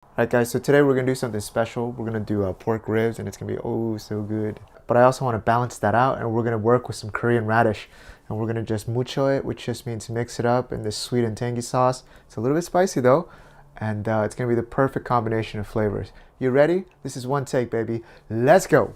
Alright guys, so today we're gonna do something special. We're gonna do pork ribs and it's gonna be oh so good. But I also want to balance that out and we're gonna work with some Korean radish. And we're gonna just mucho it, which just means mix it up in this sweet and tangy sauce. It's a little bit spicy though. And it's gonna be the perfect combination of flavors. You ready? This is one take, baby. Let's go!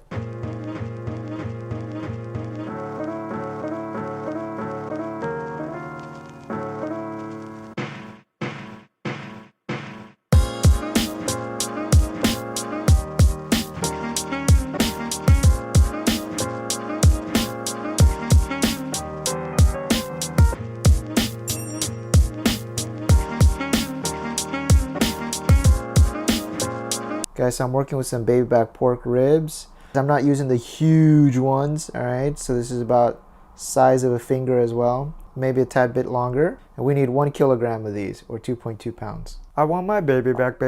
Guys, so I'm working with some baby back pork ribs. I'm not using the huge ones, all right? So this is about size of a finger as well, maybe a tad bit longer. And we need 1 kilogram of these, or 2.2 pounds. I want my baby back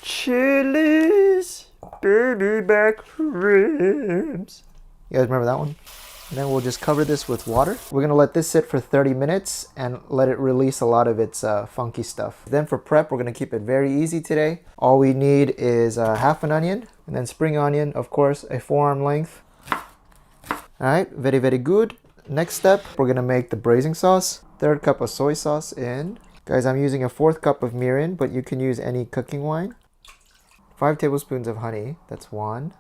Chili's baby back ribs. You guys remember that one? And then we'll just cover this with water. We're gonna let this sit for 30 minutes and let it release a lot of its funky stuff. Then for prep, we're gonna keep it very easy today. All we need is half an onion, and then spring onion, of course, a forearm length. All right, very, very good. Next step, we're gonna make the braising sauce. 1/3 cup of soy sauce in. Guys, I'm using a 1/4 cup of mirin, but you can use any cooking wine. 5 tablespoons of honey, that's 1.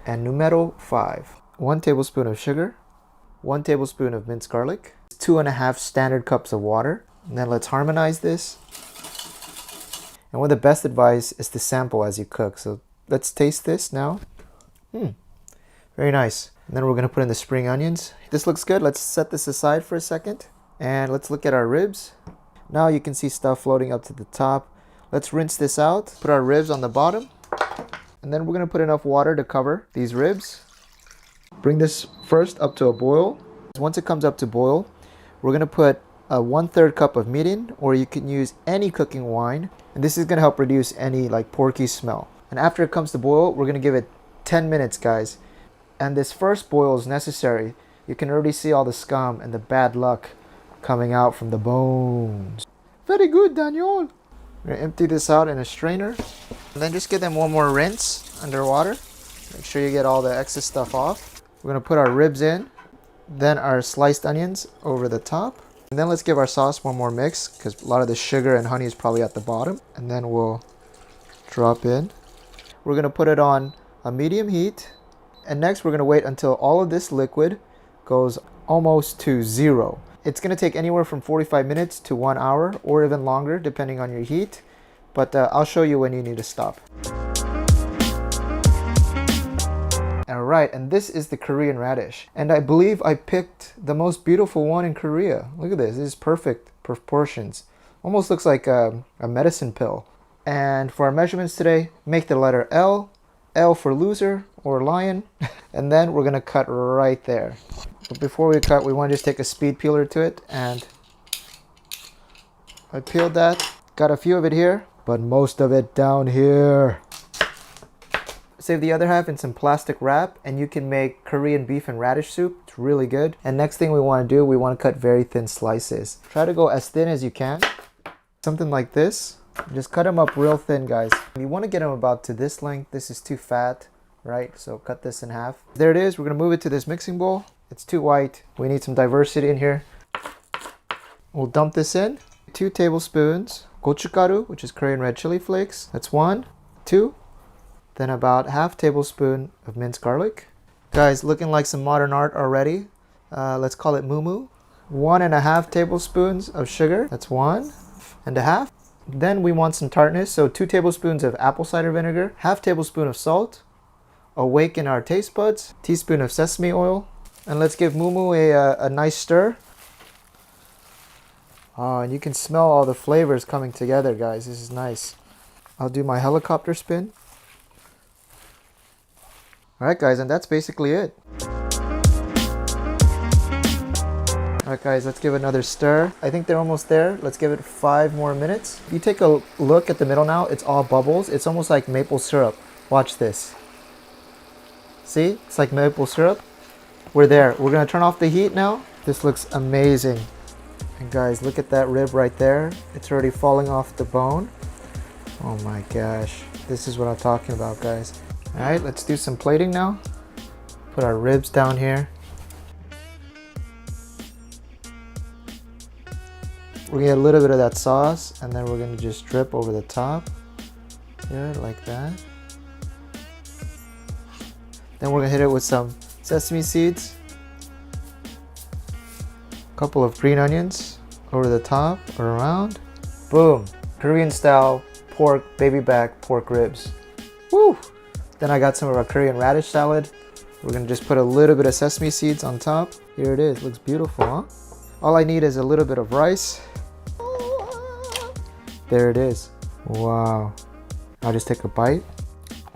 And numero 5. 1 tablespoon of sugar. 1 tablespoon of minced garlic, 2.5 standard cups of water. And then let's harmonize this. And one of the best advice is to sample as you cook. So let's taste this now. Very nice. And then we're gonna put in the spring onions. This looks good. Let's set this aside for a second. And let's look at our ribs. Now you can see stuff floating up to the top. Let's rinse this out. Put our ribs on the bottom. And then we're gonna put enough water to cover these ribs. Bring this first up to a boil. Once it comes up to boil, we're gonna put a 1/3 cup of mirin, or you can use any cooking wine. And this is gonna help reduce any like porky smell. And after it comes to boil, we're gonna give it 10 minutes, guys. And this first boil is necessary. You can already see all the scum and the bad luck coming out from the bones. Very good, Daniel. We're gonna empty this out in a strainer. And then just give them one more rinse underwater. Make sure you get all the excess stuff off. We're gonna put our ribs in, then our sliced onions over the top. And then let's give our sauce one more mix because a lot of the sugar and honey is probably at the bottom. And then we'll drop in. We're gonna put it on a medium heat. And next we're gonna wait until all of this liquid goes almost to 0. It's gonna take anywhere from 45 minutes to 1 hour or even longer depending on your heat. But I'll show you when you need to stop. Alright, and this is the Korean radish. And I believe I picked the most beautiful one in Korea. Look at this, this is perfect proportions. Almost looks like a medicine pill. And for our measurements today, make the letter L. L for loser or lion. And then we're gonna cut right there. But before we cut, we wanna just take a speed peeler to it. And I peeled that. Got a few of it here, but most of it down here. Save the other half in some plastic wrap and you can make Korean beef and radish soup. It's really good. And next thing we want to do, we want to cut very thin slices. Try to go as thin as you can. Something like this. Just cut them up real thin, guys. You want to get them about to this length. This is too fat, right? So cut this in half. There it is. We're going to move it to this mixing bowl. It's too white. We need some diversity in here. We'll dump this in. 2 tablespoons gochugaru, which is Korean red chili flakes. That's 1, 2. Then about 1/2 tablespoon of minced garlic. Guys, looking like some modern art already. Let's call it mumu. 1.5 tablespoons of sugar. That's 1.5. Then we want some tartness. So 2 tablespoons of apple cider vinegar. 1/2 tablespoon of salt. Awaken our taste buds. Teaspoon of sesame oil. And let's give mumu a nice stir. Oh, and you can smell all the flavors coming together, guys. This is nice. I'll do my helicopter spin. Alright guys, and that's basically it. Alright guys, let's give it another stir. I think they're almost there. Let's give it 5 more minutes. If you take a look at the middle now, it's all bubbles. It's almost like maple syrup. Watch this. See? It's like maple syrup. We're there. We're going to turn off the heat now. This looks amazing. And guys, look at that rib right there. It's already falling off the bone. Oh my gosh. This is what I'm talking about, guys. All right, let's do some plating now. Put our ribs down here. We're gonna get a little bit of that sauce, and then we're gonna just drip over the top. There, like that. Then we're gonna hit it with some sesame seeds. A couple of green onions over the top or around. Boom. Korean style pork, baby back pork ribs. Woo! Then I got some of our Korean radish salad. We're gonna just put a little bit of sesame seeds on top. Here it is, looks beautiful, huh? All I need is a little bit of rice. There it is. Wow. I'll just take a bite.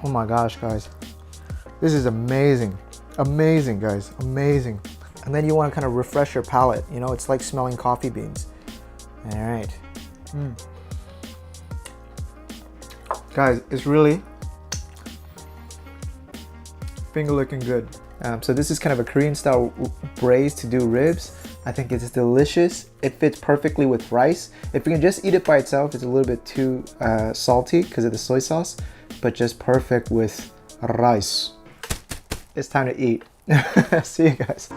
Oh my gosh, guys. This is amazing. Amazing, guys, amazing. And then you wanna kind of refresh your palate. You know, it's like smelling coffee beans. All right. Guys, it's really finger looking good. So this is kind of a Korean style braise to do ribs. I think it's delicious. It fits perfectly with rice. If you can just eat it by itself, it's a little bit too salty because of the soy sauce, but just perfect with rice. It's time to eat. See you guys.